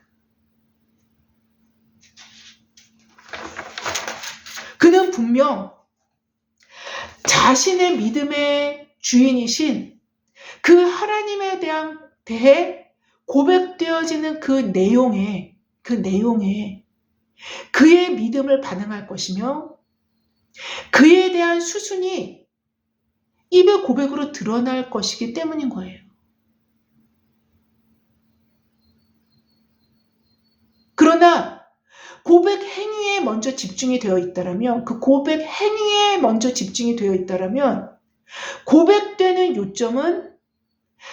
그는 분명 자신의 믿음의 주인이신 그 하나님에 대해 고백되어지는 그 내용에 그의 믿음을 반응할 것이며 그에 대한 수순이 입의 고백으로 드러날 것이기 때문인 거예요. 그러나 고백 행위에 먼저 집중이 되어 있다라면, 그 고백 행위에 먼저 집중이 되어 있다라면 고백되는 요점은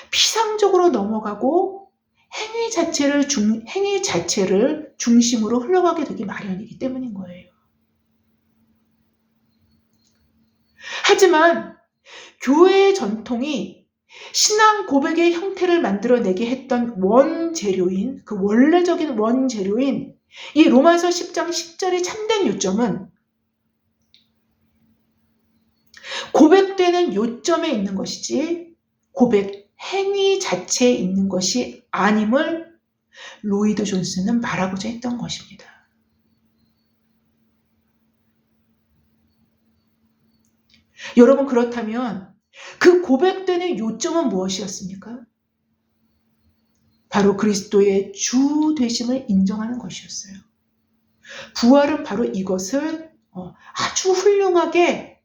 피상적으로 넘어가고 행위 자체를 중심으로 흘러가게 되기 마련이기 때문인 거예요. 하지만 교회의 전통이 신앙 고백의 형태를 만들어내게 했던 원재료인, 그 원래적인 원재료인 이 로마서 10장 10절의 참된 요점은 고백되는 요점에 있는 것이지 고백 행위 자체에 있는 것이 아님을 로이드 존슨은 말하고자 했던 것입니다. 여러분, 그렇다면 그 고백되는 요점은 무엇이었습니까? 바로 그리스도의 주 되심을 인정하는 것이었어요. 부활은 바로 이것을 아주 훌륭하게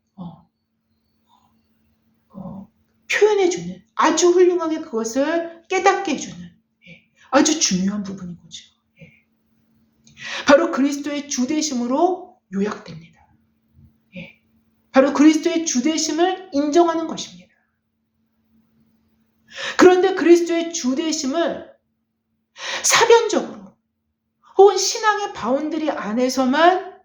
표현해주는, 아주 훌륭하게 그것을 깨닫게 해주는 아주 중요한 부분인 거죠. 바로 그리스도의 주 되심으로 요약됩니다. 바로 그리스도의 주 되심을 인정하는 것입니다. 그런데 그리스도의 주 되심을 사변적으로 혹은 신앙의 바운더리 안에서만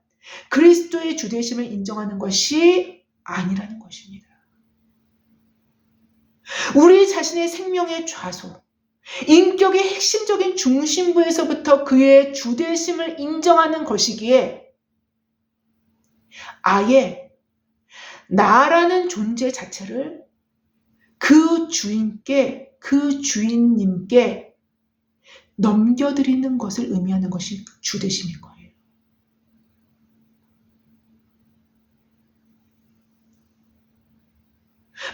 그리스도의 주 되심을 인정하는 것이 아니라는 것입니다. 우리 자신의 생명의 좌소, 인격의 핵심적인 중심부에서부터 그의 주대심을 인정하는 것이기에 아예 나라는 존재 자체를 그 주인께, 그 주인님께 넘겨드리는 것을 의미하는 것이 주대심인 거예요.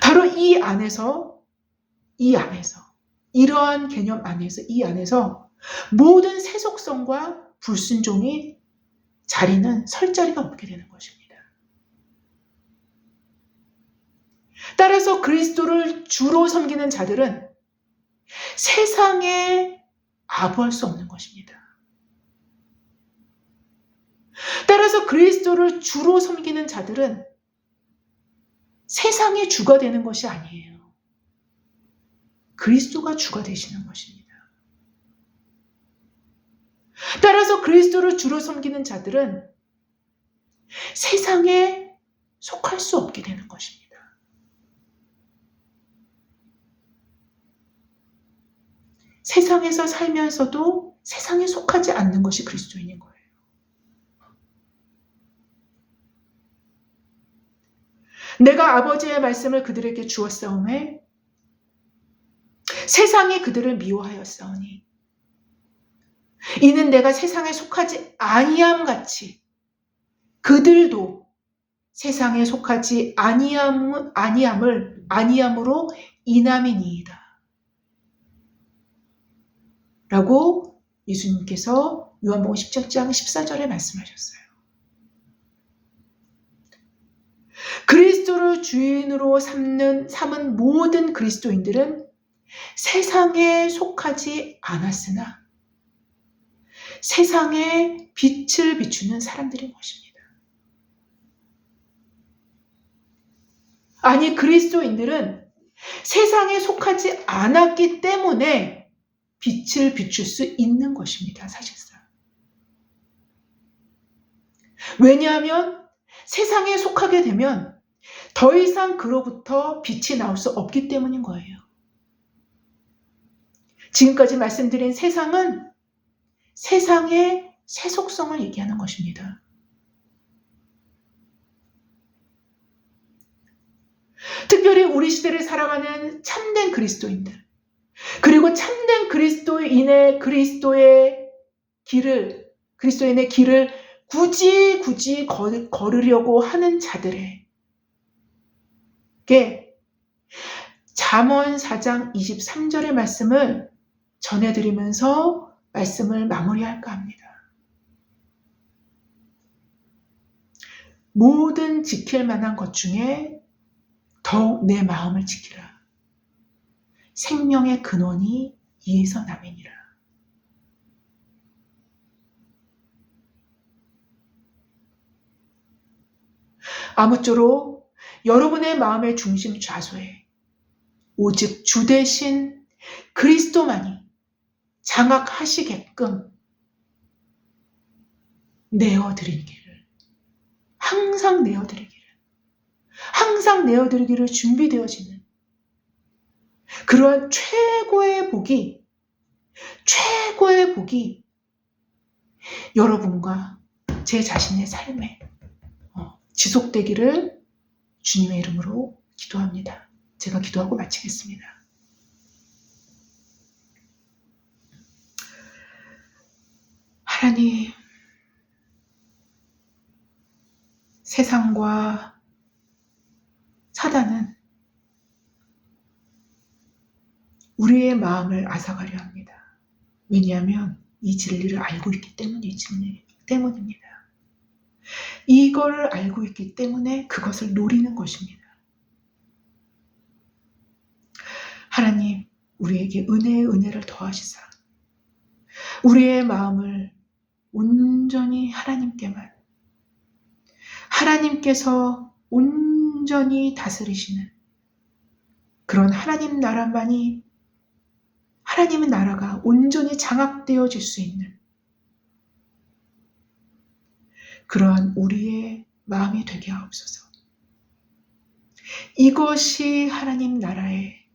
바로 이 안에서 이러한 개념 안에서 이 안에서 모든 세속성과 불순종이 설 자리가 없게 되는 것입니다. 따라서 그리스도를 주로 섬기는 자들은 세상에 아부할 수 없는 것입니다. 따라서 그리스도를 주로 섬기는 자들은 세상의 주가 되는 것이 아니에요. 그리스도가 주가 되시는 것입니다. 따라서 그리스도를 주로 섬기는 자들은 세상에 속할 수 없게 되는 것입니다. 세상에서 살면서도 세상에 속하지 않는 것이 그리스도인인 거예요. 내가 아버지의 말씀을 그들에게 주었사오매 세상이 그들을 미워하였사오니 이는 내가 세상에 속하지 아니함 같이 그들도 세상에 속하지 아니함으로 인함이니이다. 라고 예수님께서 요한복음 17장 14절에 말씀하셨어요. 그리스도를 주인으로 삼은 모든 그리스도인들은 세상에 속하지 않았으나 세상에 빛을 비추는 사람들인 것입니다. 아니, 그리스도인들은 세상에 속하지 않았기 때문에 빛을 비출 수 있는 것입니다. 사실상. 왜냐하면 세상에 속하게 되면 더 이상 그로부터 빛이 나올 수 없기 때문인 거예요. 지금까지 말씀드린 세상은 세상의 세속성을 얘기하는 것입니다. 특별히 우리 시대를 살아가는 참된 그리스도인들, 그리고 참된 그리스도인의 길을 굳이 걸으려고 하는 자들에게 잠언 4장 23절의 말씀을 전해드리면서 말씀을 마무리할까 합니다. 모든 지킬 만한 것 중에 더욱 내 마음을 지키라. 생명의 근원이 이에서 남이니라. 아무쪼록 여러분의 마음의 중심 좌소에 오직 주 대신 그리스도만이 장악하시게끔 내어드리기를, 항상 내어드리기를 준비되어지는 그러한 최고의 복이 여러분과 제 자신의 삶에 지속되기를 주님의 이름으로 기도합니다. 제가 기도하고 마치겠습니다. 하나님, 세상과 사단은 우리의 마음을 앗아가려 합니다. 왜냐하면 이 진리를 알고 있기 때문입니다. 이거를 알고 있기 때문에 그것을 노리는 것입니다. 하나님, 우리에게 은혜를 더하시사 우리의 마음을 온전히 하나님께서 온전히 다스리시는 그런 하나님의 나라가 온전히 장악되어질 수 있는 그러한 우리의 마음이 되게 하옵소서. 이것이 하나님 나라의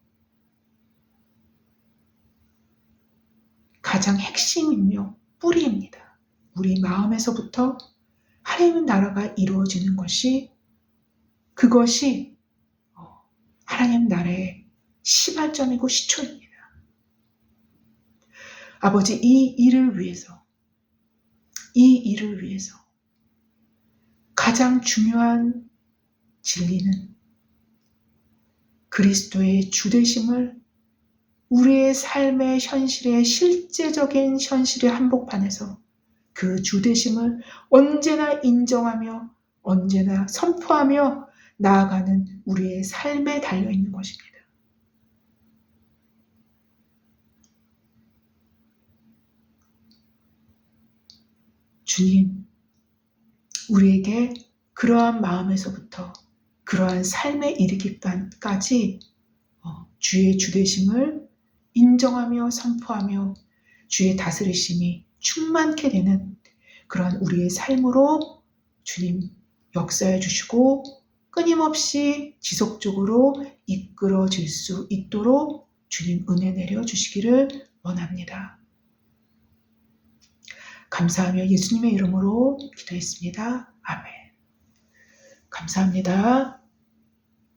가장 핵심이며 뿌리입니다. 우리 마음에서부터 하나님의 나라가 이루어지는 그것이 하나님 나라의 시발점이고 시초입니다. 아버지, 이 일을 위해서 가장 중요한 진리는 그리스도의 주되심을 우리의 삶의 현실의 실제적인 현실의 한복판에서 그 주되심을 언제나 인정하며 언제나 선포하며 나아가는 우리의 삶에 달려있는 것입니다. 주님, 우리에게 그러한 마음에서부터 그러한 삶에 이르기까지 주의 주되심을 인정하며 선포하며 주의 다스리심이 충만케 되는 그런 우리의 삶으로 주님 역사해 주시고 끊임없이 지속적으로 이끌어질 수 있도록 주님 은혜 내려 주시기를 원합니다. 감사하며 예수님의 이름으로 기도했습니다. 아멘. 감사합니다.